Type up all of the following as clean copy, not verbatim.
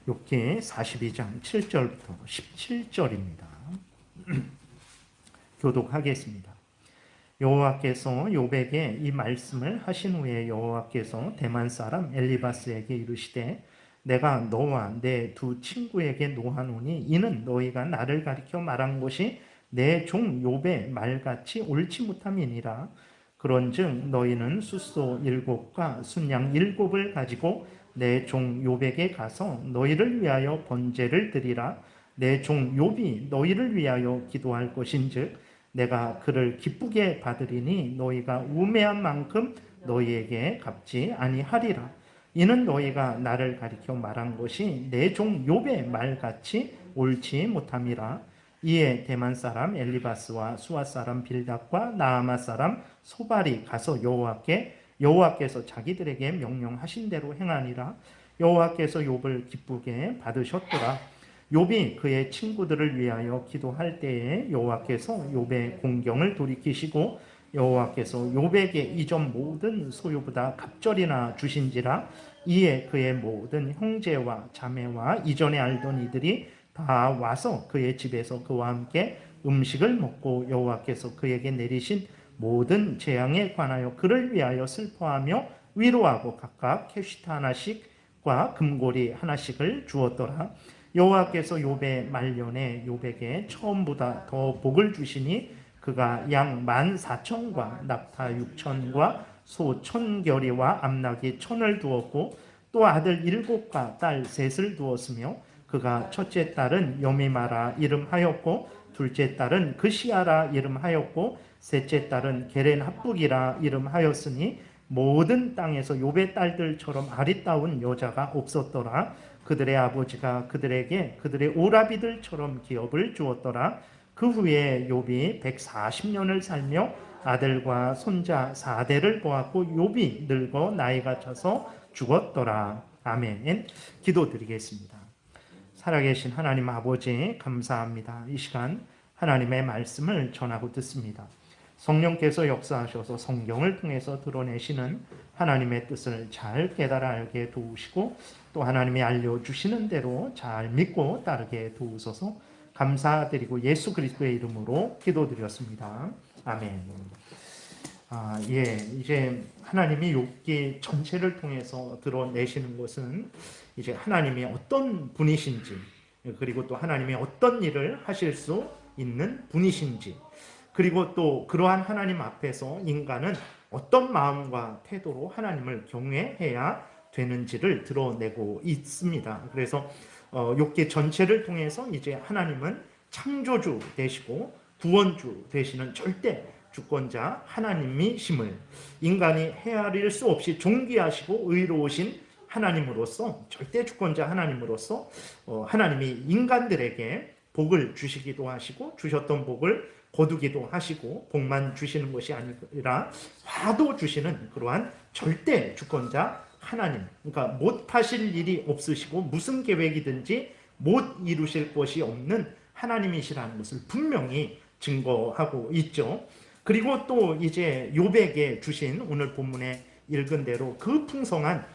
욥기 42장 7절부터 17절입니다. 교독하겠습니다. 여호와께서 욥에게 이 말씀을 하신 후에 여호와께서 대만 사람 엘리바스에게 이르시되 내가 너와 내 두 친구에게 노하노니 이는 너희가 나를 가리켜 말한 것이 내 종 욥의 말같이 옳지 못함이니라. 그런즉 너희는 숫소 7과 순양 7을 가지고 내 종 욥에게 가서 너희를 위하여 번제를 드리라. 내 종 욥이 너희를 위하여 기도할 것인즉 내가 그를 기쁘게 받으리니 너희가 우매한 만큼 너희에게 갚지 아니하리라. 이는 너희가 나를 가리켜 말한 것이 내 종 욥의 말같이 옳지 못함이라. 이에 대만 사람 엘리바스와 수아 사람 빌닷과 나아마 사람 소발이 가서 여호와께서 자기들에게 명령하신 대로 행하니라. 여호와께서 욥을 기쁘게 받으셨더라. 욥이 그의 친구들을 위하여 기도할 때에 여호와께서 욥의 공경을 돌이키시고 여호와께서 욥에게 이전 모든 소유보다 갑절이나 주신지라. 이에 그의 모든 형제와 자매와 이전에 알던 이들이 다 와서 그의 집에서 그와 함께 음식을 먹고 여호와께서 그에게 내리신 모든 재앙에 관하여 그를 위하여 슬퍼하며 위로하고 각각 캐시타 하나씩과 금고리 하나씩을 주었더라. 여호와께서 욥의 말년에 욥에게 처음보다 더 복을 주시니 그가 양 14,000과 낙타 6,000과 소 1,000결이와 암낙이 1,000을 두었고 또 아들 7과 딸 3을 두었으며 그가 첫째 딸은 여미마라 이름하였고 둘째 딸은 그시아라 이름하였고 셋째 딸은 게렌 합북이라 이름하였으니 모든 땅에서 욥의 딸들처럼 아리따운 여자가 없었더라. 그들의 아버지가 그들에게 그들의 오라비들처럼 기업을 주었더라. 그 후에 욥이 140년을 살며 아들과 손자 4대를 보았고 욥이 늙어 나이가 차서 죽었더라. 아멘. 기도드리겠습니다. 살아계신 하나님 아버지 감사합니다. 이 시간 하나님의 말씀을 전하고 듣습니다. 성령께서 역사하셔서 성경을 통해서 드러내시는 하나님의 뜻을 잘 깨달아 알게 도우시고 또 하나님이 알려주시는 대로 잘 믿고 따르게 도우소서. 감사드리고 예수 그리스도의 이름으로 기도드렸습니다. 아멘. 이제 하나님이 욥기 전체를 통해서 드러내시는 것은 이제 하나님이 어떤 분이신지 그리고 또 하나님이 어떤 일을 하실 수 있는 분이신지 그리고 또 그러한 하나님 앞에서 인간은 어떤 마음과 태도로 하나님을 경외해야 되는지를 드러내고 있습니다. 그래서 욥기 전체를 통해서 이제 하나님은 창조주 되시고 구원주 되시는 절대 주권자 하나님이심을 인간이 헤아릴 수 없이 존귀하시고 의로우신 하나님으로서 절대 주권자 하나님으로서 하나님이 인간들에게 복을 주시기도 하시고 주셨던 복을 거두기도 하시고 복만 주시는 것이 아니라 화도 주시는 그러한 절대 주권자 하나님, 그러니까 못하실 일이 없으시고 무슨 계획이든지 못 이루실 것이 없는 하나님이시라는 것을 분명히 증거하고 있죠. 그리고 또 이제 욥에게 주신 오늘 본문에 읽은 대로 그 풍성한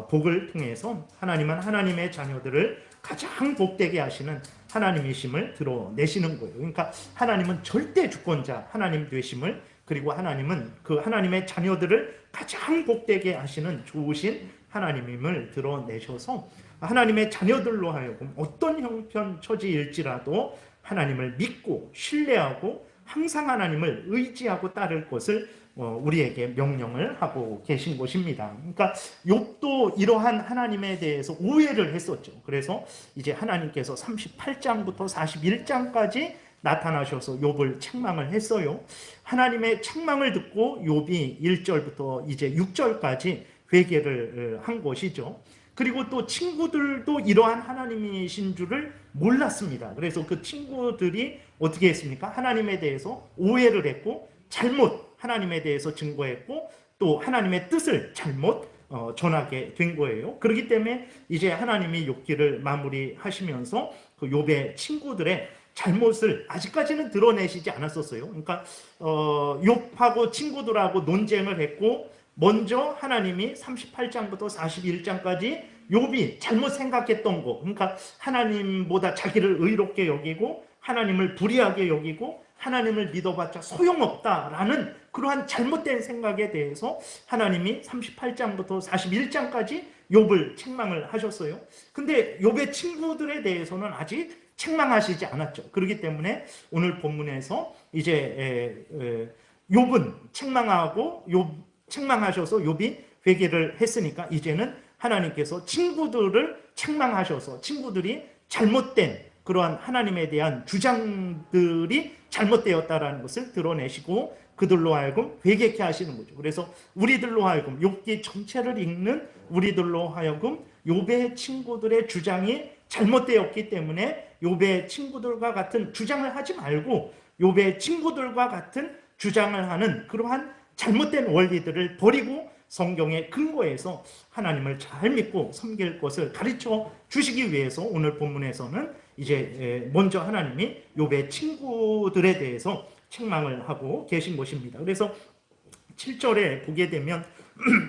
복을 통해서 하나님은 하나님의 자녀들을 가장 복되게 하시는 하나님이심을 드러내시는 거예요. 그러니까 하나님은 절대 주권자 하나님 되심을 그리고 하나님은 그 하나님의 자녀들을 가장 복되게 하시는 좋으신 하나님임을 드러내셔서 하나님의 자녀들로 하여금 어떤 형편처지일지라도 하나님을 믿고 신뢰하고 항상 하나님을 의지하고 따를 것을 우리에게 명령을 하고 계신 것입니다. 그러니까 욥도 이러한 하나님에 대해서 오해를 했었죠. 그래서 이제 하나님께서 38장부터 41장까지 나타나셔서 욥을 책망을 했어요. 하나님의 책망을 듣고 욥이 1절부터 이제 6절까지 회개를 한 것이죠. 그리고 또 친구들도 이러한 하나님이신 줄을 몰랐습니다. 그래서 그 친구들이 어떻게 했습니까? 하나님에 대해서 오해를 했고 잘못 하나님에 대해서 증거했고 또 하나님의 뜻을 잘못 전하게 된 거예요. 그렇기 때문에 이제 하나님이 욥기를 마무리하시면서 그 욥의 친구들의 잘못을 아직까지는 드러내시지 않았었어요. 그러니까 욥하고 친구들하고 논쟁을 했고 먼저 하나님이 38장부터 41장까지 욥이 잘못 생각했던 거, 그러니까 하나님보다 자기를 의롭게 여기고 하나님을 불의하게 여기고 하나님을 믿어봤자 소용없다라는 그러한 잘못된 생각에 대해서 하나님이 38장부터 41장까지 욥을 책망을 하셨어요. 근데 욥의 친구들에 대해서는 아직 책망하시지 않았죠. 그렇기 때문에 오늘 본문에서 이제 욥은 책망하셔서 욥이 회개를 했으니까 이제는 하나님께서 친구들을 책망하셔서 친구들이 잘못된 그러한 하나님에 대한 주장들이 잘못되었다라는 것을 드러내시고 그들로 하여금 회개케 하시는 거죠. 그래서 우리들로 하여금 욥기 전체를 읽는 우리들로 하여금 욥의 친구들의 주장이 잘못되었기 때문에 욥의 친구들과 같은 주장을 하지 말고 욥의 친구들과 같은 주장을 하는 그러한 잘못된 원리들을 버리고 성경의 근거에서 하나님을 잘 믿고 섬길 것을 가르쳐 주시기 위해서 오늘 본문에서는 이제 먼저 하나님이 욥의 친구들에 대해서 책망을 하고 계신 것입니다. 그래서 7절에 보게 되면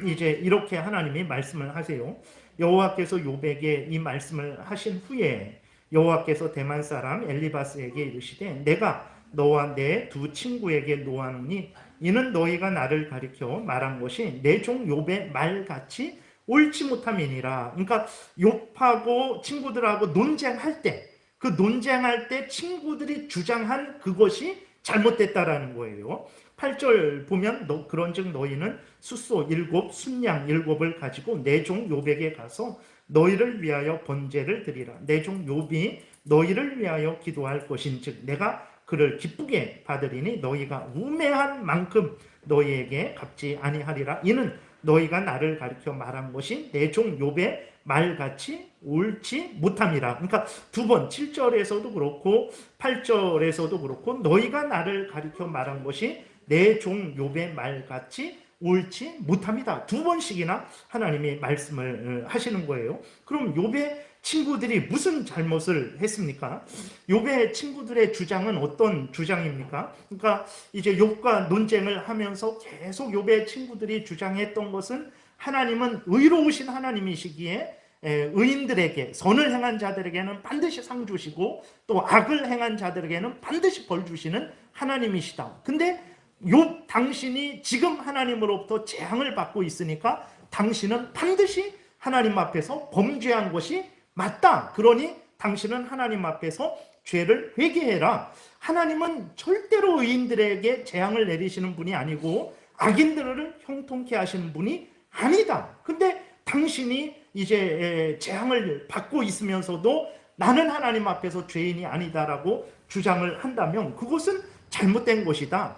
이제 이렇게 하나님이 말씀을 하세요. 여호와께서 욥에게 이 말씀을 하신 후에 여호와께서 대만 사람 엘리바스에게 이르시되 내가 너와 내 두 친구에게 노하노니 이는 너희가 나를 가리켜 말한 것이 내 종 욥의 말같이 옳지 못함이니라. 그러니까 욥하고 친구들하고 논쟁할 때 그 논쟁할 때 친구들이 주장한 그것이 잘못됐다라는 거예요. 8절 보면 그런즉 너희는 숫소 7 순양 7을 가지고 내 종 욥에게 가서 너희를 위하여 번제를 드리라. 내 종 욥이 너희를 위하여 기도할 것인즉 내가 그를 기쁘게 받으리니 너희가 우매한 만큼 너희에게 갚지 아니하리라. 이는 너희가 나를 가리켜 말한 것이 내 종 욥의 말같이 옳지 못함이라. 그러니까 두 번 7절에서도 그렇고 8절에서도 그렇고 너희가 나를 가리켜 말한 것이 내 종 욥의 말같이 옳지 못합니다. 두 번씩이나 하나님이 말씀을 하시는 거예요. 그럼 욥의 친구들이 무슨 잘못을 했습니까? 욥의 친구들의 주장은 어떤 주장입니까? 그러니까 이제 욥과 논쟁을 하면서 계속 욥의 친구들이 주장했던 것은 하나님은 의로우신 하나님이시기에 의인들에게 선을 행한 자들에게는 반드시 상 주시고 또 악을 행한 자들에게는 반드시 벌 주시는 하나님이시다. 근데 욥 당신이 지금 하나님으로부터 재앙을 받고 있으니까 당신은 반드시 하나님 앞에서 범죄한 것이 맞다. 그러니 당신은 하나님 앞에서 죄를 회개해라. 하나님은 절대로 의인들에게 재앙을 내리시는 분이 아니고 악인들을 형통케 하시는 분이 아니다. 근데 당신이 이제 재앙을 받고 있으면서도 나는 하나님 앞에서 죄인이 아니다라고 주장을 한다면 그것은 잘못된 것이다.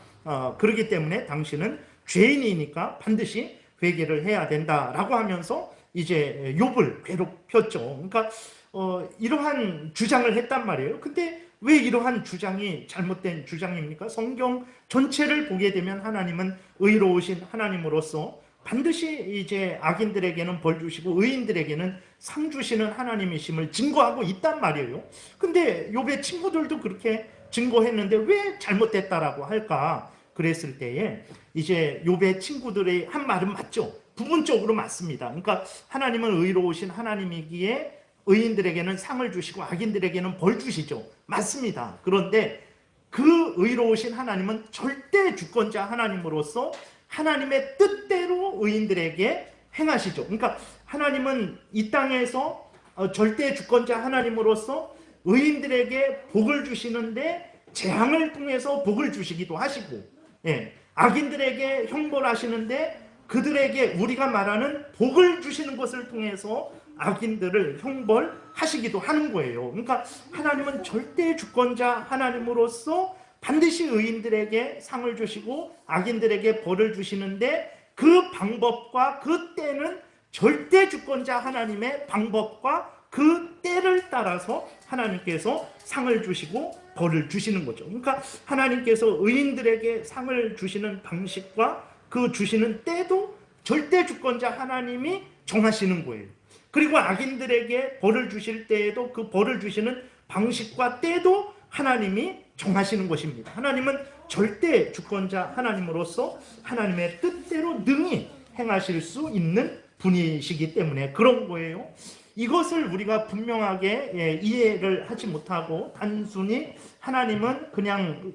그렇기 때문에 당신은 죄인이니까 반드시 회개를 해야 된다라고 하면서 이제 욥을 괴롭혔죠. 그러니까 이러한 주장을 했단 말이에요. 근데 왜 이러한 주장이 잘못된 주장입니까? 성경 전체를 보게 되면 하나님은 의로우신 하나님으로서 반드시 이제 악인들에게는 벌 주시고 의인들에게는 상 주시는 하나님이심을 증거하고 있단 말이에요. 근데 욥의 친구들도 그렇게 증거했는데 왜 잘못됐다라고 할까? 그랬을 때에 이제 욥의 친구들의 한 말은 맞죠. 부분적으로 맞습니다. 그러니까 하나님은 의로우신 하나님이기에 의인들에게는 상을 주시고 악인들에게는 벌 주시죠. 맞습니다. 그런데 그 의로우신 하나님은 절대 주권자 하나님으로서 하나님의 뜻대로 의인들에게 행하시죠. 그러니까 하나님은 이 땅에서 절대 주권자 하나님으로서 의인들에게 복을 주시는데 재앙을 통해서 복을 주시기도 하시고, 악인들에게 형벌 하시는데 그들에게 우리가 말하는 복을 주시는 것을 통해서 악인들을 형벌하시기도 하는 거예요. 그러니까 하나님은 절대 주권자 하나님으로서 반드시 의인들에게 상을 주시고 악인들에게 벌을 주시는데 그 방법과 그 때는 절대 주권자 하나님의 방법과 그 때를 따라서 하나님께서 상을 주시고 벌을 주시는 거죠. 그러니까 하나님께서 의인들에게 상을 주시는 방식과 그 주시는 때도 절대 주권자 하나님이 정하시는 거예요. 그리고 악인들에게 벌을 주실 때에도 그 벌을 주시는 방식과 때도 하나님이 정하시는 것입니다. 하나님은 절대 주권자 하나님으로서 하나님의 뜻대로 능히 행하실 수 있는 분이시기 때문에 그런 거예요. 이것을 우리가 분명하게 이해를 하지 못하고 단순히 하나님은 그냥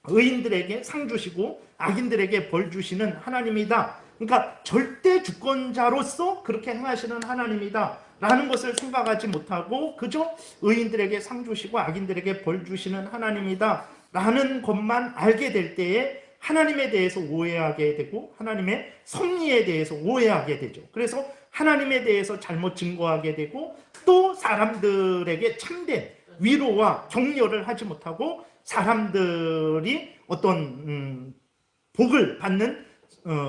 의인들에게 상 주시고 악인들에게 벌 주시는 하나님이다. 그러니까 절대 주권자로서 그렇게 행하시는 하나님이다 라는 것을 생각하지 못하고 그저 의인들에게 상 주시고 악인들에게 벌 주시는 하나님이다 라는 것만 알게 될 때에 하나님에 대해서 오해하게 되고 하나님의 섭리에 대해서 오해하게 되죠. 그래서 하나님에 대해서 잘못 증거하게 되고 또 사람들에게 참된 위로와 격려를 하지 못하고 사람들이 어떤 복을 받는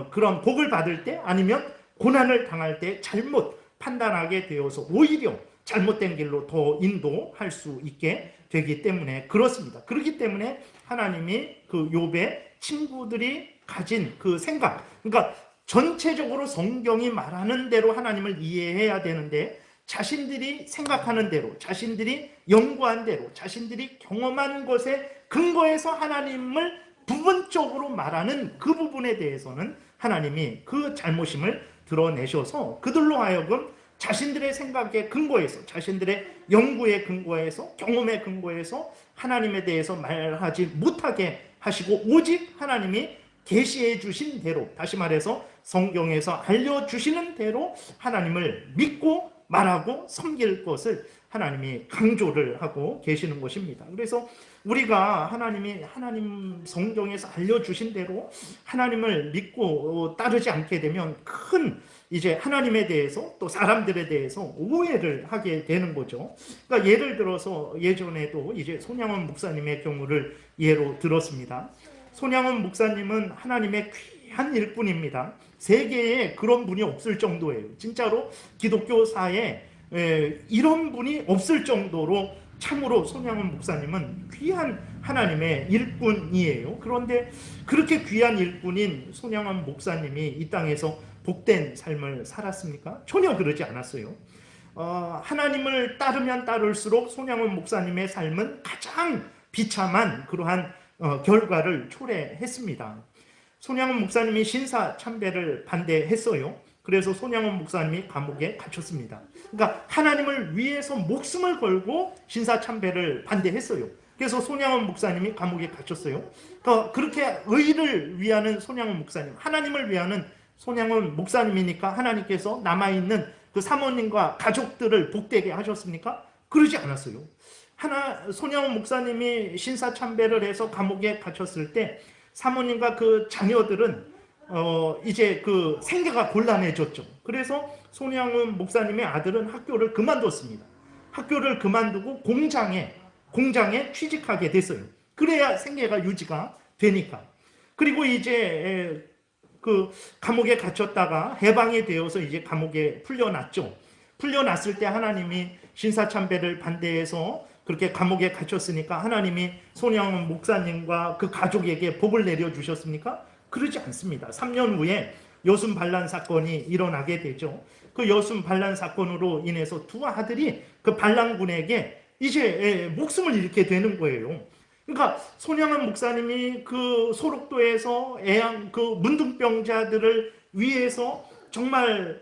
그런 복을 받을 때 아니면 고난을 당할 때 잘못 판단하게 되어서 오히려 잘못된 길로 더 인도할 수 있게 되기 때문에 그렇습니다. 그렇기 때문에 하나님이 그 욥의 친구들이 가진 그 생각, 그러니까 전체적으로 성경이 말하는 대로 하나님을 이해해야 되는데 자신들이 생각하는 대로, 자신들이 연구한 대로, 자신들이 경험한 것에 근거해서 하나님을 부분적으로 말하는 그 부분에 대해서는 하나님이 그 잘못임을 드러내셔서 그들로 하여금 자신들의 생각에 근거해서, 자신들의 연구에 근거해서, 경험에 근거해서 하나님에 대해서 말하지 못하게 하시고 오직 하나님이 계시해 주신 대로, 다시 말해서 성경에서 알려주시는 대로 하나님을 믿고 말하고 섬길 것을 하나님이 강조를 하고 계시는 것입니다. 그래서 우리가 하나님 성경에서 알려주신 대로 하나님을 믿고 따르지 않게 되면 큰 이제 하나님에 대해서 또 사람들에 대해서 오해를 하게 되는 거죠. 그러니까 예를 들어서 예전에도 이제 손양원 목사님의 경우를 예로 들었습니다. 손양원 목사님은 하나님의 귀한 일꾼입니다. 세계에 그런 분이 없을 정도예요. 진짜로 기독교사에 이런 분이 없을 정도로 참으로 손양원 목사님은 귀한 하나님의 일꾼이에요. 그런데 그렇게 귀한 일꾼인 손양원 목사님이 이 땅에서 복된 삶을 살았습니까? 전혀 그러지 않았어요. 하나님을 따르면 따를수록 손양원 목사님의 삶은 가장 비참한 그러한 결과를 초래했습니다. 손양원 목사님이 신사참배를 반대했어요. 그래서 손양원 목사님이 감옥에 갇혔습니다. 그러니까 하나님을 위해서 목숨을 걸고 신사참배를 반대했어요. 그래서 손양원 목사님이 감옥에 갇혔어요. 그러니까 그렇게 의를 위하는 손양원 목사님, 하나님을 위하는 손양원 목사님이니까 하나님께서 남아있는 그 사모님과 가족들을 복되게 하셨습니까? 그러지 않았어요. 손양원 목사님이 신사참배를 해서 감옥에 갇혔을 때 사모님과 그 자녀들은 이제 그 생계가 곤란해졌죠. 그래서 손양원 목사님의 아들은 학교를 그만뒀습니다. 학교를 그만두고 공장에 취직하게 됐어요. 그래야 생계가 유지가 되니까. 그리고 이제 그 감옥에 갇혔다가 해방이 되어서 이제 감옥에 풀려났죠. 풀려났을 때 하나님이 신사참배를 반대해서 그렇게 감옥에 갇혔으니까 하나님이 손양원 목사님과 그 가족에게 복을 내려주셨습니까? 그러지 않습니다. 3년 후에 여순 반란 사건이 일어나게 되죠. 그 여순 반란 사건으로 인해서 두 아들이 그 반란군에게 이제 목숨을 잃게 되는 거예요. 그러니까 손양원 목사님이 그 소록도에서 그 문둥병자들을 위해서 정말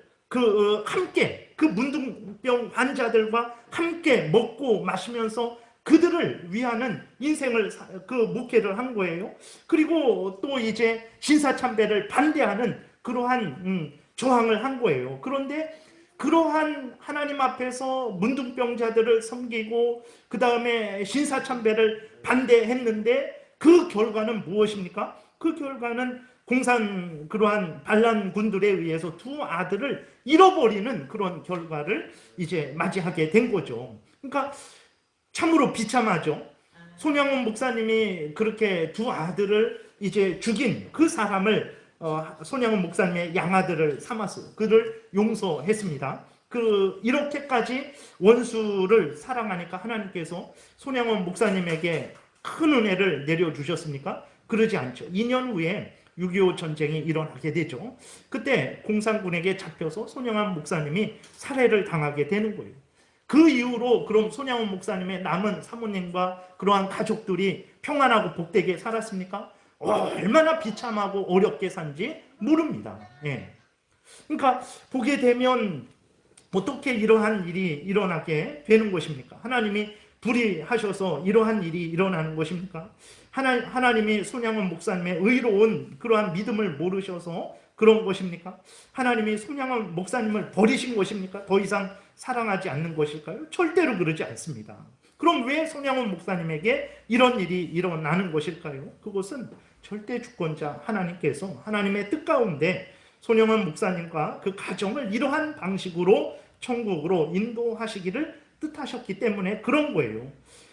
함께 그 문둥병 환자들과 함께 먹고 마시면서 그들을 위하는 인생을 목회를 한 거예요. 그리고 또 이제 신사참배를 반대하는 그러한 저항을 한 거예요. 그런데 그러한 하나님 앞에서 문둥병자들을 섬기고 그 다음에 신사참배를 반대했는데 그 결과는 무엇입니까? 그 결과는 그러한 반란군들에 의해서 두 아들을 잃어버리는 그런 결과를 이제 맞이하게 된 거죠. 그러니까 참으로 비참하죠. 손양원 목사님이 그렇게 두 아들을 이제 죽인 그 사람을 손양원 목사님의 양아들을 삼았어요. 그를 용서했습니다. 이렇게까지 원수를 사랑하니까 하나님께서 손양원 목사님에게 큰 은혜를 내려주셨습니까? 그러지 않죠. 2년 후에 6.25 전쟁이 일어나게 되죠. 그때 공산군에게 잡혀서 손양원 목사님이 살해를 당하게 되는 거예요. 그 이후로 그럼 손양원 목사님의 남은 사모님과 그러한 가족들이 평안하고 복되게 살았습니까? 얼마나 비참하고 어렵게 산지 모릅니다. 예. 그러니까 보게 되면 어떻게 이러한 일이 일어나게 되는 것입니까? 하나님이 불의하셔서 이러한 일이 일어나는 것입니까? 하나님이 손양원 목사님의 의로운 그러한 믿음을 모르셔서 그런 것입니까? 하나님이 손양원 목사님을 버리신 것입니까? 더 이상 사랑하지 않는 것일까요? 절대로 그러지 않습니다. 그럼 왜 손양원 목사님에게 이런 일이 일어나는 것일까요? 그것은 절대 주권자 하나님께서 하나님의 뜻 가운데 손양원 목사님과 그 가정을 이러한 방식으로 천국으로 인도하시기를 뜻하셨기 때문에 그런 거예요.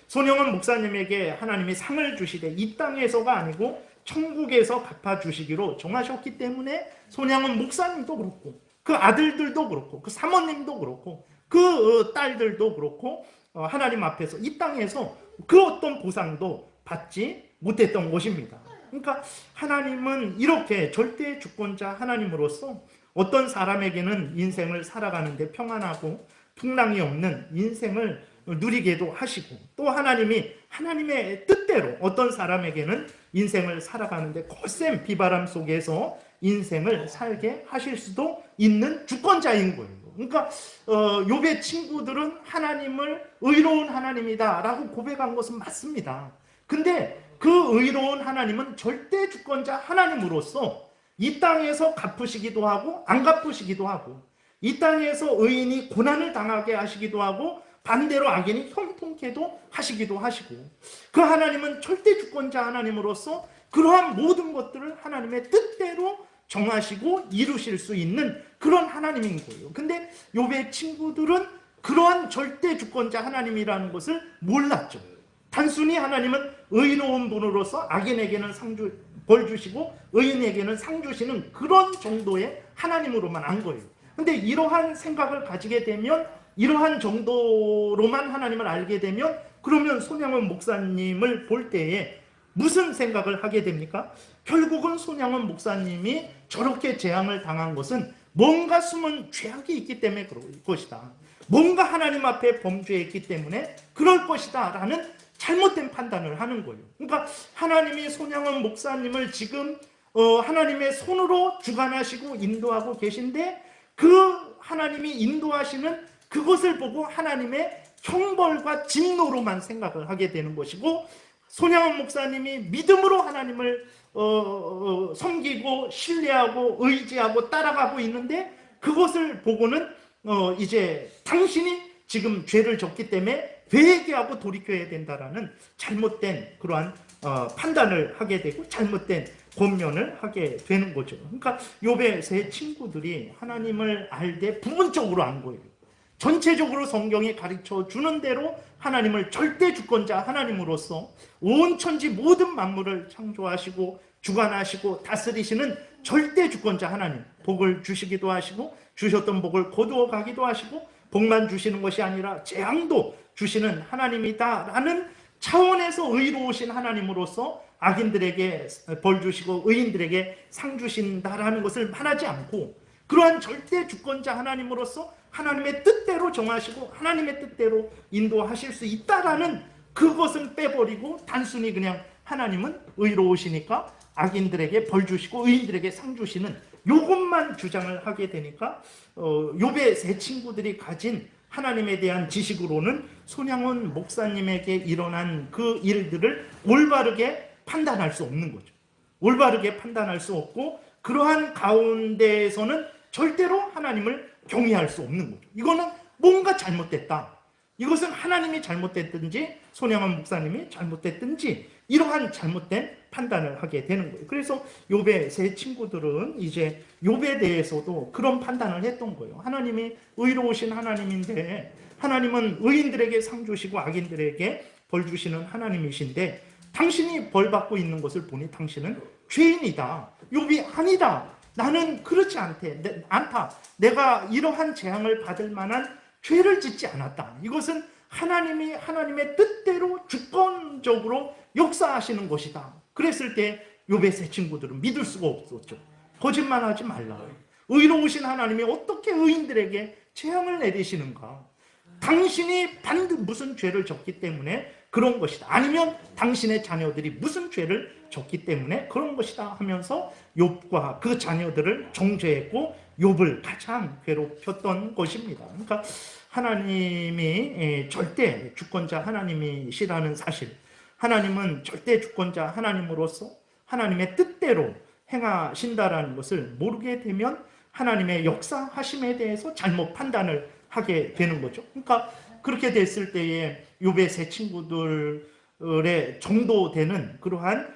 손영은 목사님에게 하나님이 상을 주시되 이 땅에서가 아니고 천국에서 갚아주시기로 정하셨기 때문에 손양은 목사님도 그렇고 그 아들들도 그렇고 그 사모님도 그렇고 그 딸들도 그렇고 하나님 앞에서 이 땅에서 그 어떤 보상도 받지 못했던 것입니다. 그러니까 하나님은 이렇게 절대 주권자 하나님으로서 어떤 사람에게는 인생을 살아가는데 평안하고 풍랑이 없는 인생을 누리게도 하시고 또 하나님이 하나님의 뜻대로 어떤 사람에게는 인생을 살아가는데 거센 비바람 속에서 인생을 살게 하실 수도 있는 주권자인 거예요. 그러니까 욥의 친구들은 하나님을 의로운 하나님이다 라고 고백한 것은 맞습니다. 근데 그 의로운 하나님은 절대 주권자 하나님으로서 이 땅에서 갚으시기도 하고 안 갚으시기도 하고 이 땅에서 의인이 고난을 당하게 하시기도 하고 반대로 악인이 형통케도 하시기도 하시고 그 하나님은 절대 주권자 하나님으로서 그러한 모든 것들을 하나님의 뜻대로 정하시고 이루실 수 있는 그런 하나님인 거예요. 근데 욥의 친구들은 그러한 절대 주권자 하나님이라는 것을 몰랐죠. 단순히 하나님은 의로운 분으로서 악인에게는 벌 주시고 의인에게는 상 주시는 그런 정도의 하나님으로만 안 거예요. 근데 이러한 생각을 가지게 되면 이러한 정도로만 하나님을 알게 되면 그러면 손양원 목사님을 볼 때에 무슨 생각을 하게 됩니까? 결국은 손양원 목사님이 저렇게 재앙을 당한 것은 뭔가 숨은 죄악이 있기 때문에 그럴 것이다. 뭔가 하나님 앞에 범죄했기 때문에 그럴 것이다 라는 잘못된 판단을 하는 거예요. 그러니까 하나님이 손양원 목사님을 지금 하나님의 손으로 주관하시고 인도하고 계신데 그 하나님이 인도하시는 그것을 보고 하나님의 형벌과 진노로만 생각을 하게 되는 것이고 손양원 목사님이 믿음으로 하나님을 섬기고 신뢰하고 의지하고 따라가고 있는데 그것을 보고는 이제 당신이 지금 죄를 졌기 때문에 회개하고 돌이켜야 된다라는 잘못된 그러한 판단을 하게 되고 잘못된 권면을 하게 되는 거죠. 그러니까 욥의 세 친구들이 하나님을 알되 부분적으로 안 거예요. 전체적으로 성경이 가르쳐 주는 대로 하나님을 절대 주권자 하나님으로서 온 천지 모든 만물을 창조하시고 주관하시고 다스리시는 절대 주권자 하나님, 복을 주시기도 하시고 주셨던 복을 거두어 가기도 하시고 복만 주시는 것이 아니라 재앙도 주시는 하나님이다라는 차원에서 의로우신 하나님으로서 악인들에게 벌 주시고 의인들에게 상 주신다라는 것을 말하지 않고 그러한 절대 주권자 하나님으로서 하나님의 뜻대로 정하시고 하나님의 뜻대로 인도하실 수 있다라는 그것은 빼버리고 단순히 그냥 하나님은 의로우시니까 악인들에게 벌 주시고 의인들에게 상 주시는 이것만 주장을 하게 되니까 욥의 세 친구들이 가진 하나님에 대한 지식으로는 손양원 목사님에게 일어난 그 일들을 올바르게 판단할 수 없는 거죠. 올바르게 판단할 수 없고 그러한 가운데에서는 절대로 하나님을 경외할 수 없는 거죠. 이거는 뭔가 잘못됐다. 이것은 하나님이 잘못됐든지 손양원 목사님이 잘못됐든지 이러한 잘못된 판단을 하게 되는 거예요. 그래서 욥의 세 친구들은 이제 욥에 대해서도 그런 판단을 했던 거예요. 하나님이 의로우신 하나님인데 하나님은 의인들에게 상 주시고 악인들에게 벌 주시는 하나님이신데 당신이 벌 받고 있는 것을 보니 당신은 죄인이다. 욥이 아니다. 나는 그렇지 않다. 내가 이러한 재앙을 받을 만한 죄를 짓지 않았다. 이것은 하나님이 하나님의 뜻대로 주권적으로 역사하시는 것이다. 그랬을 때 욥의 세 친구들은 믿을 수가 없었죠. 거짓말하지 말라. 의로우신 하나님이 어떻게 의인들에게 재앙을 내리시는가? 당신이 무슨 죄를 졌기 때문에 그런 것이다. 아니면 당신의 자녀들이 무슨 죄를 졌기 때문에 그런 것이다 하면서 욥과 그 자녀들을 정죄했고 욥을 가장 괴롭혔던 것입니다. 그러니까 하나님이 절대 주권자 하나님이시라는 사실, 하나님은 절대 주권자 하나님으로서 하나님의 뜻대로 행하신다라는 것을 모르게 되면 하나님의 역사하심에 대해서 잘못 판단을 하게 되는 거죠. 그러니까 그렇게 됐을 때에 욥의 세 친구들의 정도 되는 그러한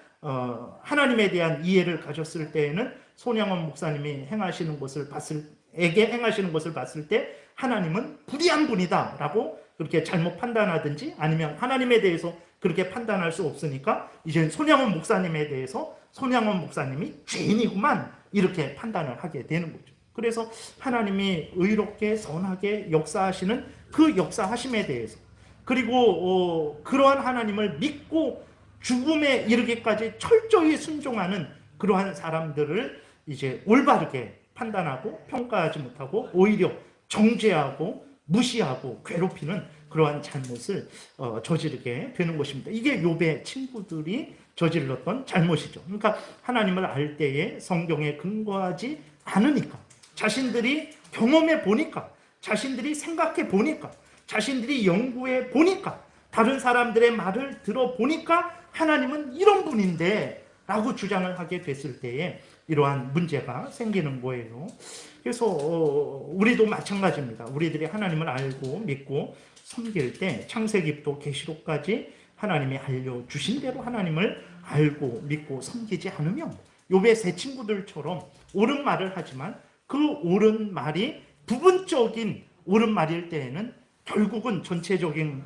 하나님에 대한 이해를 가졌을 때에는 손양원 목사님이 행하시는 것을 봤을 때 하나님은 불의한 분이다라고 그렇게 잘못 판단하든지, 아니면 하나님에 대해서 그렇게 판단할 수 없으니까 이제 손양원 목사님에 대해서 손양원 목사님이 죄인이구만 이렇게 판단을 하게 되는 거죠. 그래서 하나님이 의롭게 선하게 역사하시는 그 역사하심에 대해서, 그리고 그러한 하나님을 믿고 죽음에 이르기까지 철저히 순종하는 그러한 사람들을 이제 올바르게 판단하고 평가하지 못하고 오히려 정죄하고 무시하고 괴롭히는 그러한 잘못을 저지르게 되는 것입니다. 이게 욥의 친구들이 저질렀던 잘못이죠. 그러니까 하나님을 알 때에 성경에 근거하지 않으니까, 자신들이 경험해 보니까, 자신들이 생각해 보니까, 자신들이 연구해 보니까, 다른 사람들의 말을 들어보니까 하나님은 이런 분인데 라고 주장을 하게 됐을 때에 이러한 문제가 생기는 거예요. 그래서 우리도 마찬가지입니다. 우리들이 하나님을 알고 믿고 섬길 때 창세기부터 계시록까지 하나님이 알려주신 대로 하나님을 알고 믿고 섬기지 않으면 욥의 세 친구들처럼 옳은 말을 하지만 그 옳은 말이 부분적인 옳은 말일 때에는 결국은 전체적인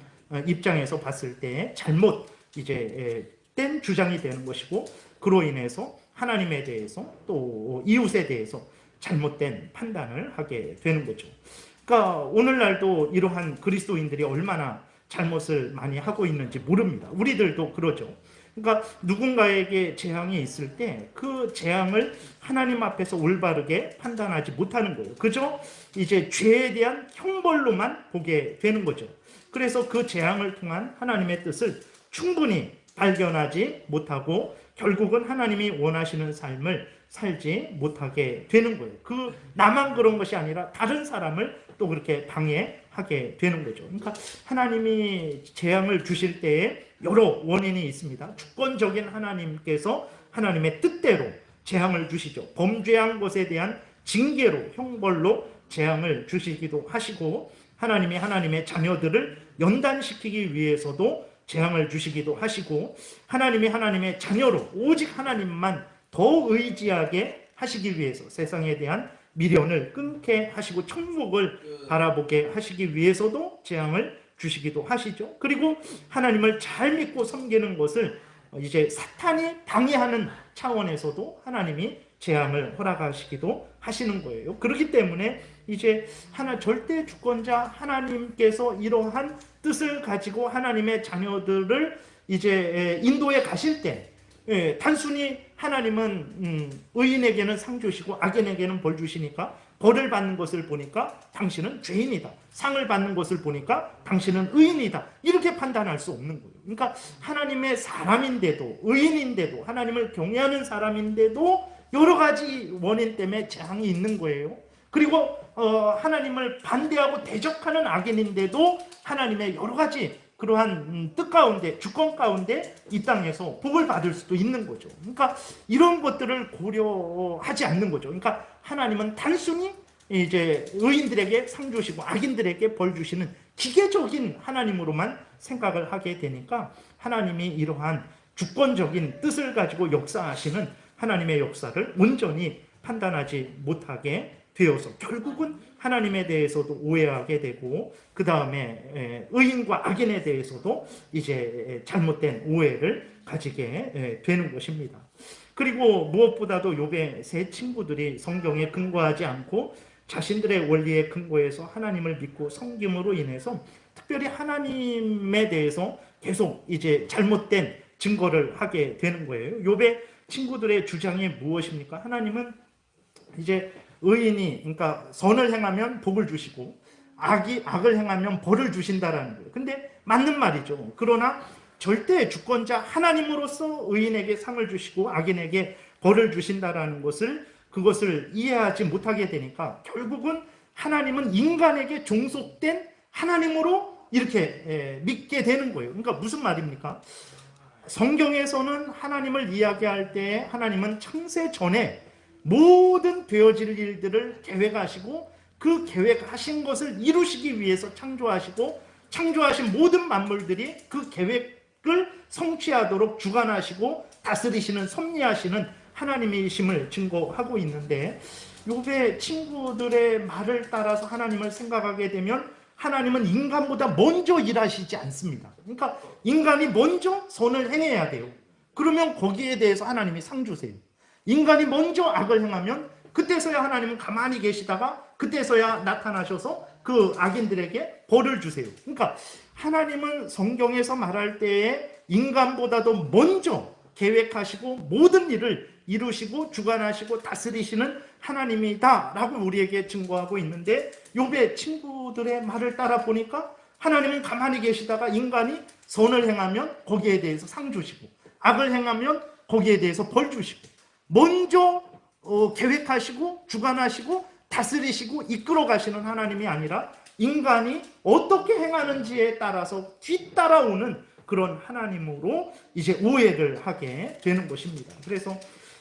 입장에서 봤을 때 잘못 된 주장이 되는 것이고, 그로 인해서 하나님에 대해서 또 이웃에 대해서 잘못된 판단을 하게 되는 거죠. 그러니까 오늘날도 이러한 그리스도인들이 얼마나 잘못을 많이 하고 있는지 모릅니다. 우리들도 그러죠. 그러니까 누군가에게 재앙이 있을 때 그 재앙을 하나님 앞에서 올바르게 판단하지 못하는 거예요. 그저 이제 죄에 대한 형벌로만 보게 되는 거죠. 그래서 그 재앙을 통한 하나님의 뜻을 충분히 발견하지 못하고 결국은 하나님이 원하시는 삶을 살지 못하게 되는 거예요. 나만 그런 것이 아니라 다른 사람을 또 그렇게 방해하게 되는 거죠. 그러니까 하나님이 재앙을 주실 때에 여러 원인이 있습니다. 주권적인 하나님께서 하나님의 뜻대로 재앙을 주시죠. 범죄한 것에 대한 징계로, 형벌로 재앙을 주시기도 하시고, 하나님이 하나님의 자녀들을 연단시키기 위해서도 재앙을 주시기도 하시고, 하나님이 하나님의 자녀로 오직 하나님만 더 의지하게 하시기 위해서 세상에 대한 미련을 끊게 하시고 천국을 바라보게 하시기 위해서도 재앙을 주시기도 하시죠. 그리고 하나님을 잘 믿고 섬기는 것을 이제 사탄이 방해하는 차원에서도 하나님이 재앙을 허락하시기도 하시는 거예요. 그렇기 때문에 이제 절대 주권자 하나님께서 이러한 뜻을 가지고 하나님의 자녀들을 이제 인도에 가실 때, 단순히 하나님은 의인에게는 상 주시고 악인에게는 벌 주시니까 벌을 받는 것을 보니까 당신은 죄인이다, 상을 받는 것을 보니까 당신은 의인이다, 이렇게 판단할 수 없는 거예요. 그러니까 하나님의 사람인데도, 의인인데도, 하나님을 경외하는 사람인데도 여러 가지 원인 때문에 재앙이 있는 거예요. 그리고 하나님을 반대하고 대적하는 악인인데도 하나님의 여러 가지 그러한 뜻 가운데, 주권 가운데 이 땅에서 복을 받을 수도 있는 거죠. 그러니까 이런 것들을 고려하지 않는 거죠. 그러니까 하나님은 단순히 이제 의인들에게 상 주시고 악인들에게 벌 주시는 기계적인 하나님으로만 생각을 하게 되니까 하나님이 이러한 주권적인 뜻을 가지고 역사하시는 하나님의 역사를 온전히 판단하지 못하게 되어서 결국은 하나님에 대해서도 오해하게 되고, 그 다음에 의인과 악인에 대해서도 이제 잘못된 오해를 가지게 되는 것입니다. 그리고 무엇보다도 욥의 세 친구들이 성경에 근거하지 않고 자신들의 원리에 근거해서 하나님을 믿고 섬김으로 인해서 특별히 하나님에 대해서 계속 이제 잘못된 증거를 하게 되는 거예요. 욥의 친구들의 주장이 무엇입니까? 하나님은 이제 의인이, 그러니까 선을 행하면 복을 주시고 악을 행하면 벌을 주신다라는 거예요. 근데 맞는 말이죠. 그러나 절대 주권자 하나님으로서 의인에게 상을 주시고 악인에게 벌을 주신다라는 것을 그것을 이해하지 못하게 되니까 결국은 하나님은 인간에게 종속된 하나님으로 이렇게 믿게 되는 거예요. 그러니까 무슨 말입니까? 성경에서는 하나님을 이야기할 때 하나님은 창세 전에 모든 되어질 일들을 계획하시고 그 계획하신 것을 이루시기 위해서 창조하시고 창조하신 모든 만물들이 그 계획을 성취하도록 주관하시고 다스리시는 섭리하시는 하나님이심을 증거하고 있는데, 욥의 친구들의 말을 따라서 하나님을 생각하게 되면 하나님은 인간보다 먼저 일하시지 않습니다. 그러니까 인간이 먼저 선을 행해야 돼요. 그러면 거기에 대해서 하나님이 상 주세요. 인간이 먼저 악을 행하면 그때서야 하나님은 가만히 계시다가 그때서야 나타나셔서 그 악인들에게 벌을 주세요. 그러니까 하나님은 성경에서 말할 때에 인간보다도 먼저 계획하시고 모든 일을 이루시고 주관하시고 다스리시는 하나님이다라고 우리에게 증거하고 있는데, 욥의 친구들의 말을 따라 보니까 하나님은 가만히 계시다가 인간이 선을 행하면 거기에 대해서 상 주시고 악을 행하면 거기에 대해서 벌 주시고, 먼저 계획하시고 주관하시고 다스리시고 이끌어 가시는 하나님이 아니라 인간이 어떻게 행하는지에 따라서 뒤따라오는 그런 하나님으로 이제 오해를 하게 되는 것입니다. 그래서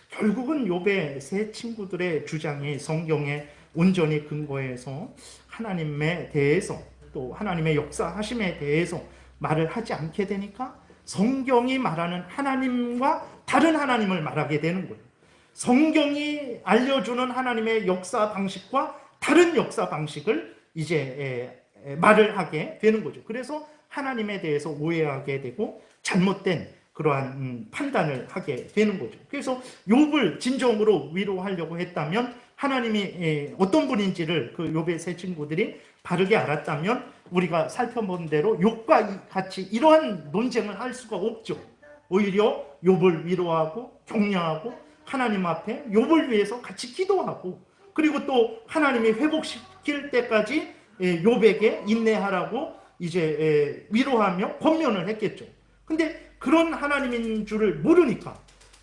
결국은 욥의 세 친구들의 주장이 성경에 온전히 근거해서 하나님에 대해서 또 하나님의 역사하심에 대해서 말을 하지 않게 되니까 성경이 말하는 하나님과 다른 하나님을 말하게 되는 거예요. 성경이 알려주는 하나님의 역사 방식과 다른 역사 방식을 이제 말을 하게 되는 거죠. 그래서 하나님에 대해서 오해하게 되고 잘못된 그러한 판단을 하게 되는 거죠. 그래서 욥을 진정으로 위로하려고 했다면 하나님이 어떤 분인지를 그 욥의 세 친구들이 바르게 알았다면 우리가 살펴본 대로 욥과 같이 이러한 논쟁을 할 수가 없죠. 오히려 욥을 위로하고 격려하고 하나님 앞에 욥을 위해서 같이 기도하고, 그리고 또 하나님이 회복시킬 때까지 욥에게 인내하라고 이제 위로하며 권면을 했겠죠. 근데 그런 하나님인 줄을 모르니까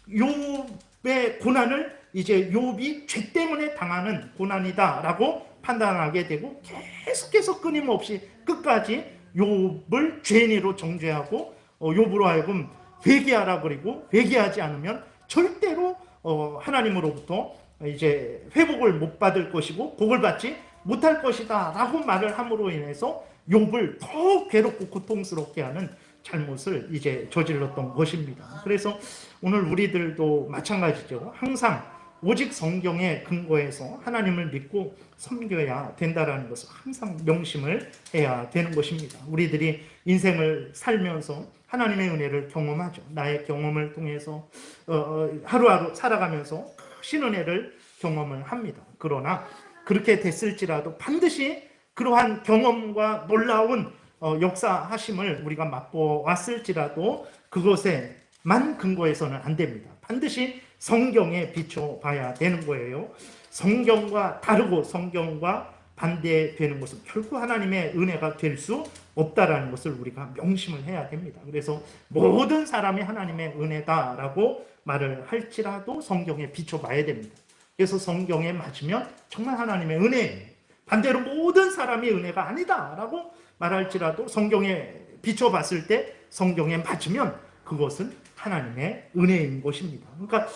욥의 고난을 이제 욥이 죄 때문에 당하는 고난이다라고 판단하게 되고 계속해서 끊임없이 끝까지 욥을 죄인으로 정죄하고 욥으로 하여금 회개하라 그리고 회개하지 않으면 절대로 하나님으로부터 이제 회복을 못 받을 것이고 복을 받지 못할 것이다 라고 말을 함으로 인해서 욥을 더 괴롭고 고통스럽게 하는 잘못을 이제 저질렀던 것입니다. 그래서 오늘 우리들도 마찬가지죠. 항상 오직 성경에 근거해서 하나님을 믿고 섬겨야 된다는 것을 항상 명심을 해야 되는 것입니다. 우리들이 인생을 살면서 하나님의 은혜를 경험하죠. 나의 경험을 통해서 하루하루 살아가면서 큰 은혜를 경험을 합니다. 그러나 그렇게 됐을지라도 반드시 그러한 경험과 놀라운 역사하심을 우리가 맛보았을지라도 그것에만 근거해서는 안 됩니다. 반드시 성경에 비춰봐야 되는 거예요. 성경과 다르고 성경과 반대되는 것은 결코 하나님의 은혜가 될 수 없다라는 것을 우리가 명심을 해야 됩니다. 그래서 모든 사람이 하나님의 은혜다라고 말을 할지라도 성경에 비춰봐야 됩니다. 그래서 성경에 맞으면 정말 하나님의 은혜예요. 반대로 모든 사람이 은혜가 아니다라고 말할지라도 성경에 비춰봤을 때 성경에 맞으면 그것은 하나님의 은혜인 것입니다. 그러니까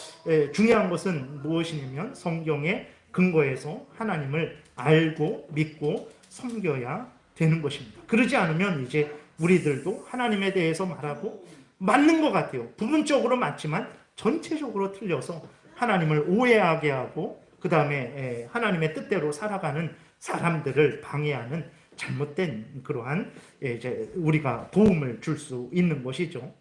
중요한 것은 무엇이냐면 성경에 근거해서 하나님을 알고 믿고 섬겨야 되는 것입니다. 그러지 않으면 이제 우리들도 하나님에 대해서 말하고 맞는 것 같아요. 부분적으로 맞지만 전체적으로 틀려서 하나님을 오해하게 하고 그 다음에 하나님의 뜻대로 살아가는 사람들을 방해하는 잘못된 그러한 이제 우리가 도움을 줄 수 있는 것이죠.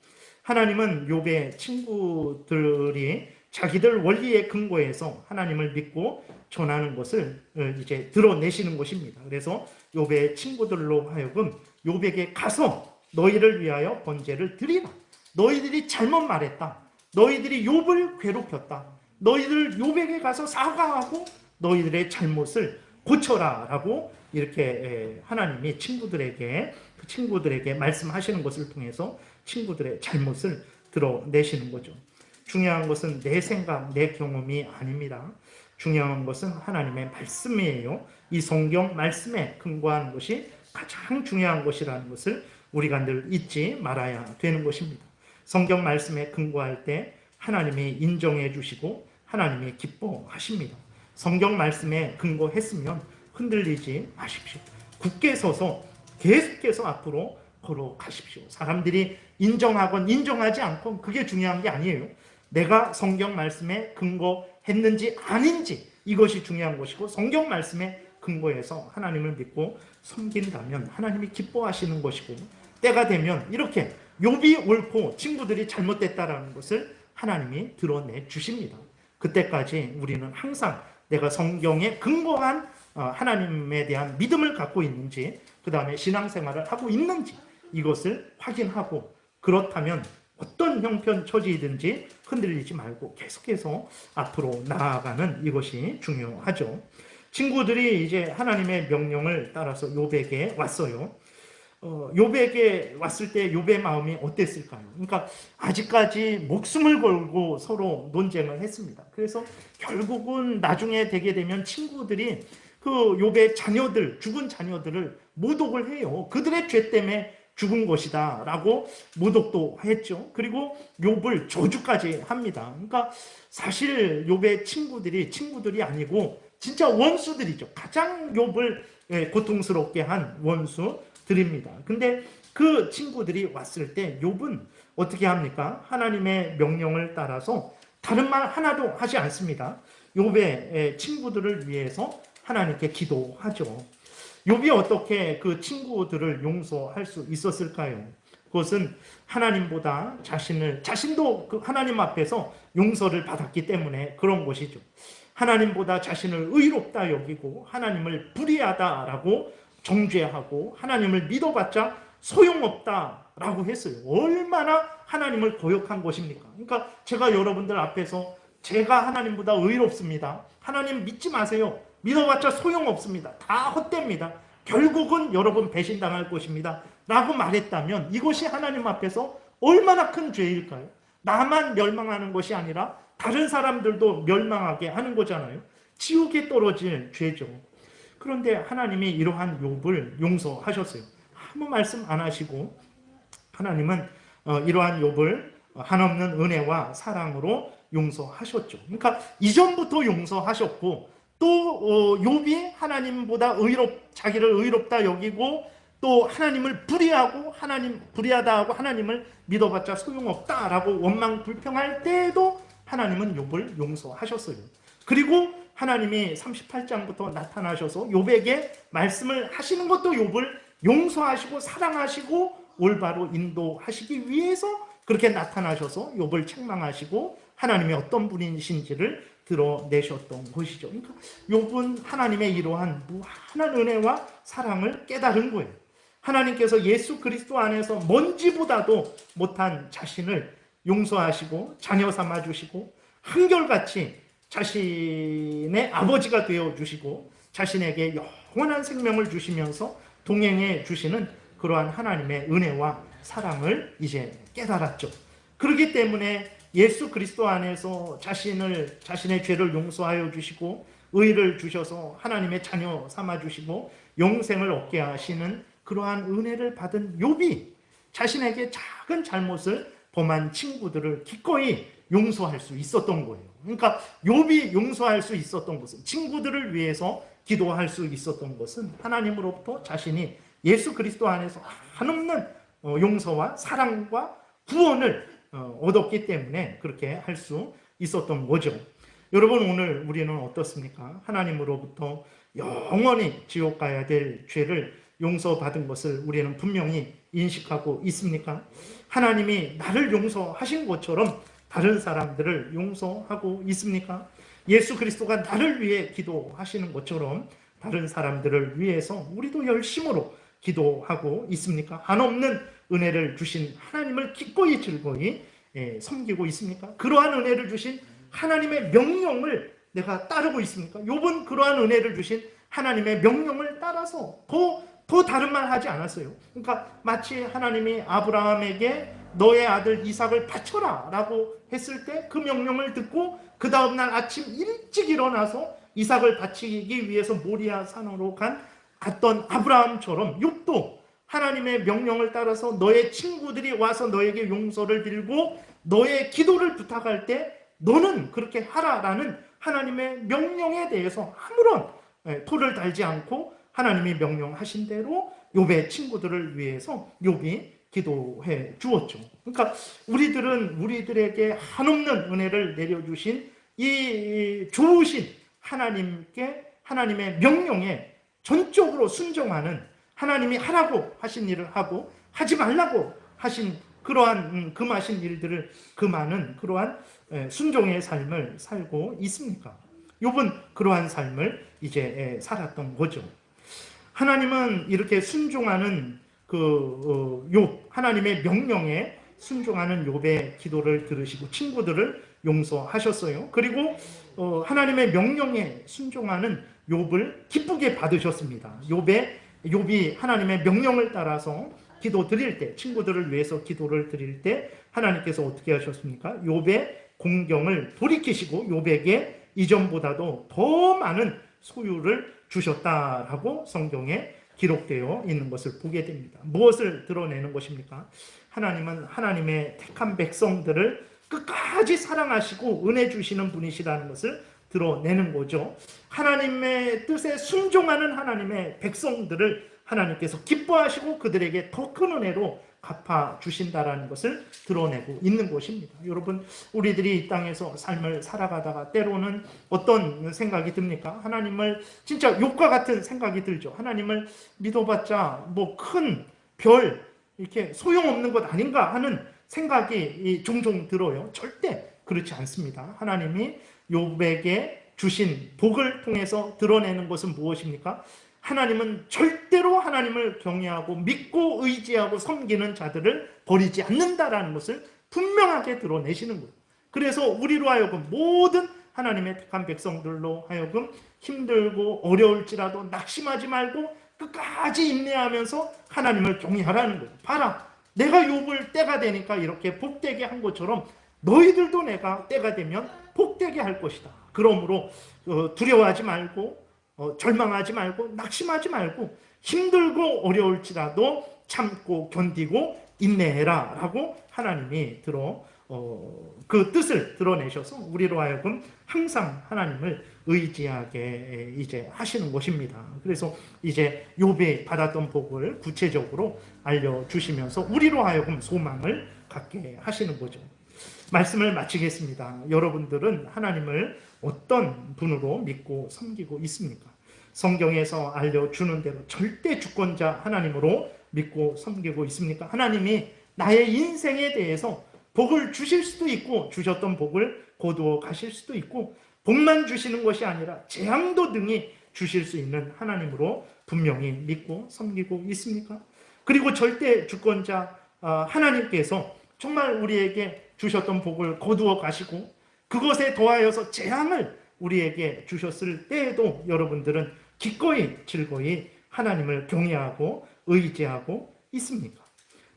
하나님은 욥의 친구들이 자기들 원리에 근거해서 하나님을 믿고 전하는 것을 이제 드러내시는 것입니다. 그래서 욥의 친구들로 하여금 욥에게 가서 너희를 위하여 번제를 드리라. 너희들이 잘못 말했다. 너희들이 욥을 괴롭혔다. 너희들 욥에게 가서 사과하고 너희들의 잘못을 고쳐라 라고 이렇게 하나님이 그 친구들에게 말씀하시는 것을 통해서 친구들의 잘못을 드러내시는 거죠. 중요한 것은 내 생각, 내 경험이 아닙니다. 중요한 것은 하나님의 말씀이에요. 이 성경 말씀에 근거하는 것이 가장 중요한 것이라는 것을 우리가 늘 잊지 말아야 되는 것입니다. 성경 말씀에 근거할 때 하나님이 인정해 주시고 하나님이 기뻐하십니다. 성경 말씀에 근거했으면 흔들리지 마십시오. 굳게 서서 계속해서 앞으로 걸어가십시오. 사람들이 인정하건 인정하지 않건 그게 중요한 게 아니에요. 내가 성경 말씀에 근거했는지 아닌지 이것이 중요한 것이고, 성경 말씀에 근거해서 하나님을 믿고 섬긴다면 하나님이 기뻐하시는 것이고, 때가 되면 이렇게 욥이 옳고 친구들이 잘못됐다라는 것을 하나님이 드러내 주십니다. 그때까지 우리는 항상 내가 성경에 근거한 하나님에 대한 믿음을 갖고 있는지, 그 다음에 신앙생활을 하고 있는지 이것을 확인하고, 그렇다면 어떤 형편 처지이든지 흔들리지 말고 계속해서 앞으로 나아가는 이것이 중요하죠. 친구들이 이제 하나님의 명령을 따라서 욥에게 왔어요. 욥에게 왔을 때 욥의 마음이 어땠을까요? 그러니까 아직까지 목숨을 걸고 서로 논쟁을 했습니다. 그래서 결국은 나중에 되게 되면 친구들이 그 욥의 자녀들, 죽은 자녀들을 모독을 해요. 그들의 죄 때문에 죽은 것이다 라고 모독도 했죠. 그리고 욥을 저주까지 합니다. 그러니까 사실 욥의 친구들이 아니고 진짜 원수들이죠. 가장 욥을 고통스럽게 한 원수들입니다. 근데 그 친구들이 왔을 때 욥은 어떻게 합니까? 하나님의 명령을 따라서 다른 말 하나도 하지 않습니다. 욥의 친구들을 위해서 하나님께 기도하죠. 욥이 어떻게 그 친구들을 용서할 수 있었을까요? 그것은 하나님보다 자신도 그 하나님 앞에서 용서를 받았기 때문에 그런 것이죠. 하나님보다 자신을 의롭다 여기고 하나님을 불의하다라고 정죄하고 하나님을 믿어봤자 소용없다라고 했어요. 얼마나 하나님을 거역한 것입니까? 그러니까 제가 여러분들 앞에서 제가 하나님보다 의롭습니다. 하나님 믿지 마세요. 믿어봤자 소용없습니다. 다 헛됩니다. 결국은 여러분 배신당할 것입니다. 라고 말했다면 이것이 하나님 앞에서 얼마나 큰 죄일까요? 나만 멸망하는 것이 아니라 다른 사람들도 멸망하게 하는 거잖아요. 지옥에 떨어질 죄죠. 그런데 하나님이 이러한 욥을 용서하셨어요. 아무 말씀 안 하시고 하나님은 이러한 욥을 한없는 은혜와 사랑으로 용서하셨죠. 그러니까 이전부터 용서하셨고, 또 욥이 하나님보다 자기를 의롭다 여기고 또 하나님을 불의하다 하고 하나님을 믿어봤자 소용없다라고 원망 불평할 때에도 하나님은 욥을 용서하셨어요. 그리고 하나님이 38장부터 나타나셔서 욥에게 말씀을 하시는 것도 욥을 용서하시고 사랑하시고 올바로 인도하시기 위해서 그렇게 나타나셔서 욥을 책망하시고 하나님이 어떤 분이신지를 드러내셨던 것이죠. 그러니까 욥은 하나님의 이러한 무한한 은혜와 사랑을 깨달은 거예요. 하나님께서 예수 그리스도 안에서 먼지보다도 못한 자신을 용서하시고 자녀 삼아주시고 한결같이 자신의 아버지가 되어주시고 자신에게 영원한 생명을 주시면서 동행해 주시는 그러한 하나님의 은혜와 사랑을 이제 깨달았죠. 그렇기 때문에 예수 그리스도 안에서 자신의 죄를 용서하여 주시고 의를 주셔서 하나님의 자녀 삼아주시고 영생을 얻게 하시는 그러한 은혜를 받은 욥이 자신에게 작은 잘못을 범한 친구들을 기꺼이 용서할 수 있었던 거예요. 그러니까 욥이 용서할 수 있었던 것은, 친구들을 위해서 기도할 수 있었던 것은 하나님으로부터 자신이 예수 그리스도 안에서 한없는 용서와 사랑과 구원을 얻었기 때문에 그렇게 할 수 있었던 거죠. 여러분, 오늘 우리는 어떻습니까? 하나님으로부터 영원히 지옥 가야 될 죄를 용서받은 것을 우리는 분명히 인식하고 있습니까? 하나님이 나를 용서하신 것처럼 다른 사람들을 용서하고 있습니까? 예수 그리스도가 나를 위해 기도하시는 것처럼 다른 사람들을 위해서 우리도 열심으로 기도하고 있습니까? 한없는 은혜를 주신 하나님을 기꺼이 즐거이 섬기고 있습니까? 그러한 은혜를 주신 하나님의 명령을 내가 따르고 있습니까? 욥은 그러한 은혜를 주신 하나님의 명령을 따라서 더 더 다른 말 하지 않았어요. 그러니까 마치 하나님이 아브라함에게 너의 아들 이삭을 바쳐라 라고 했을 때 그 명령을 듣고 그 다음날 아침 일찍 일어나서 이삭을 바치기 위해서 모리아 산으로 갔던 아브라함처럼 욥도 하나님의 명령을 따라서 너의 친구들이 와서 너에게 용서를 빌고 너의 기도를 부탁할 때 너는 그렇게 하라라는 하나님의 명령에 대해서 아무런 토를 달지 않고 하나님이 명령하신 대로 욥의 친구들을 위해서 욥이 기도해 주었죠. 그러니까 우리들은 우리들에게 한없는 은혜를 내려주신 이 좋으신 하나님의 명령에 전적으로 순종하는, 하나님이 하라고 하신 일을 하고 하지 말라고 하신 그러한 금하신 일들을 금하는 그러한 순종의 삶을 살고 있습니까? 욥은 그러한 삶을 이제 살았던 거죠. 하나님은 이렇게 순종하는 욥, 하나님의 명령에 순종하는 욥의 기도를 들으시고 친구들을 용서하셨어요. 그리고 하나님의 명령에 순종하는 욥을 기쁘게 받으셨습니다. 욥이 하나님의 명령을 따라서 기도 드릴 때, 친구들을 위해서 기도를 드릴 때 하나님께서 어떻게 하셨습니까? 욥의 공경을 돌이키시고 욥에게 이전보다도 더 많은 소유를 주셨다라고 성경에 기록되어 있는 것을 보게 됩니다. 무엇을 드러내는 것입니까? 하나님은 하나님의 택한 백성들을 끝까지 사랑하시고 은혜 주시는 분이시라는 것을 드러내는 거죠. 하나님의 뜻에 순종하는 하나님의 백성들을 하나님께서 기뻐하시고 그들에게 더 큰 은혜로 갚아주신다라는 것을 드러내고 있는 것입니다. 여러분, 우리들이 이 땅에서 삶을 살아가다가 때로는 어떤 생각이 듭니까? 하나님을 진짜 욥과 같은 생각이 들죠. 하나님을 믿어봤자 뭐 큰 별 이렇게 소용없는 것 아닌가 하는 생각이 종종 들어요. 절대 그렇지 않습니다. 하나님이 욥에게 주신 복을 통해서 드러내는 것은 무엇입니까? 하나님은 절대로 하나님을 경외하고 믿고 의지하고 섬기는 자들을 버리지 않는다라는 것을 분명하게 드러내시는 거예요. 그래서 우리로 하여금 모든 하나님의 택한 백성들로 하여금 힘들고 어려울지라도 낙심하지 말고 끝까지 인내하면서 하나님을 경외하라는 거예요. 봐라, 내가 욥을 때가 되니까 이렇게 복되게 한 것처럼 너희들도 내가 때가 되면 복되게 할 것이다. 그러므로 두려워하지 말고 절망하지 말고 낙심하지 말고 힘들고 어려울지라도 참고 견디고 인내해라 라고 하나님이 그 뜻을 드러내셔서 우리로 하여금 항상 하나님을 의지하게 이제 하시는 것입니다. 그래서 이제 욥이 받았던 복을 구체적으로 알려주시면서 우리로 하여금 소망을 갖게 하시는 거죠. 말씀을 마치겠습니다. 여러분들은 하나님을 어떤 분으로 믿고 섬기고 있습니까? 성경에서 알려주는 대로 절대 주권자 하나님으로 믿고 섬기고 있습니까? 하나님이 나의 인생에 대해서 복을 주실 수도 있고 주셨던 복을 거두어 가실 수도 있고 복만 주시는 것이 아니라 재앙도 등이 주실 수 있는 하나님으로 분명히 믿고 섬기고 있습니까? 그리고 절대 주권자 하나님께서 정말 우리에게 주셨던 복을 거두어 가시고 그것에 더하여서 재앙을 우리에게 주셨을 때에도 여러분들은 기꺼이 즐거이 하나님을 경외하고 의지하고 있습니까?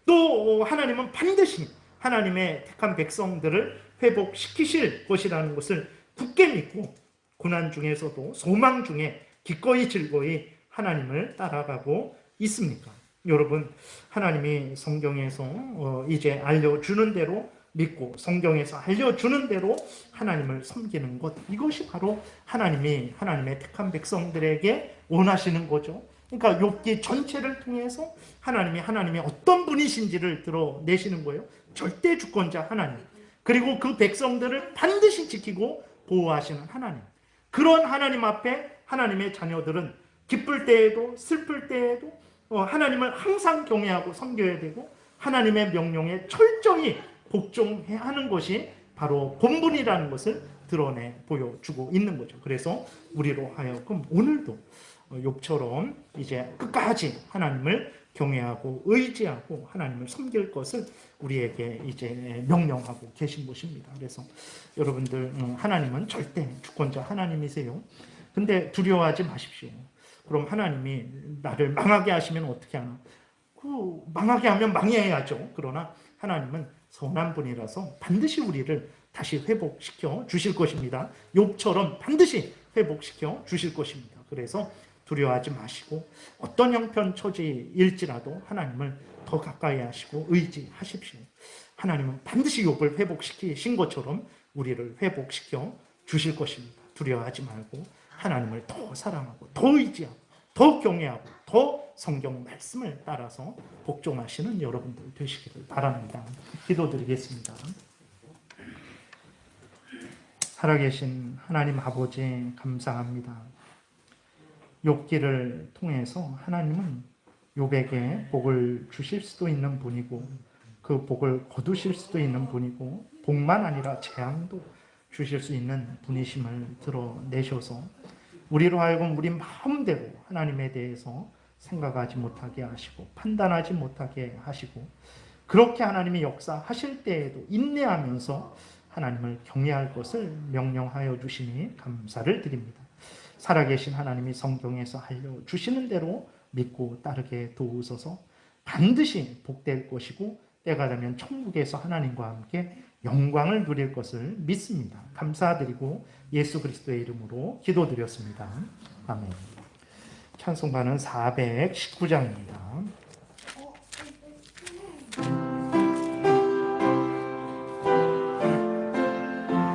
또 하나님은 반드시 하나님의 택한 백성들을 회복시키실 것이라는 것을 굳게 믿고 고난 중에서도 소망 중에 기꺼이 즐거이 하나님을 따라가고 있습니까? 여러분, 하나님이 성경에서 이제 알려주는 대로 믿고 성경에서 알려주는 대로 하나님을 섬기는 것, 이것이 바로 하나님의 택한 백성들에게 원하시는 거죠. 그러니까 욥기 전체를 통해서 하나님이 어떤 분이신지를 드러내시는 거예요. 절대 주권자 하나님, 그리고 그 백성들을 반드시 지키고 보호하시는 하나님. 그런 하나님 앞에 하나님의 자녀들은 기쁠 때에도 슬플 때에도 하나님을 항상 경외하고 섬겨야 되고 하나님의 명령에 철저히 복종해야 하는 것이 바로 본분이라는 것을 드러내 보여주고 있는 거죠. 그래서 우리로 하여금 오늘도 욥처럼 이제 끝까지 하나님을 경외하고 의지하고 하나님을 섬길 것을 우리에게 이제 명령하고 계신 것입니다. 그래서 여러분들, 하나님은 절대 주권자 하나님이세요. 근데 두려워하지 마십시오. 그럼 하나님이 나를 망하게 하시면 어떻게 하나? 그 망하게 하면 망해야죠. 그러나 하나님은 선한 분이라서 반드시 우리를 다시 회복시켜 주실 것입니다. 욥처럼 반드시 회복시켜 주실 것입니다. 그래서 두려워하지 마시고 어떤 형편 처지일지라도 하나님을 더 가까이 하시고 의지하십시오. 하나님은 반드시 욥을 회복시키신 것처럼 우리를 회복시켜 주실 것입니다. 두려워하지 말고 하나님을 더 사랑하고 더 의지하고 더 경외하고 더 성경 말씀을 따라서 복종하시는 여러분들 되시기를 바랍니다. 기도드리겠습니다. 살아계신 하나님 아버지 감사합니다. 욥기를 통해서 하나님은 욥에게 복을 주실 수도 있는 분이고 그 복을 거두실 수도 있는 분이고 복만 아니라 재앙도 주실 수 있는 분이심을 드러내셔서 우리로 하여금 우리 마음대로 하나님에 대해서 생각하지 못하게 하시고 판단하지 못하게 하시고 그렇게 하나님이 역사하실 때에도 인내하면서 하나님을 경외할 것을 명령하여 주시니 감사를 드립니다. 살아계신 하나님이 성경에서 알려주시는 대로 믿고 따르게 도우소서. 반드시 복될 것이고 때가 되면 천국에서 하나님과 함께 영광을 누릴 것을 믿습니다. 감사드리고 예수 그리스도의 이름으로 기도드렸습니다. 아멘. 찬송가는 419장입니다.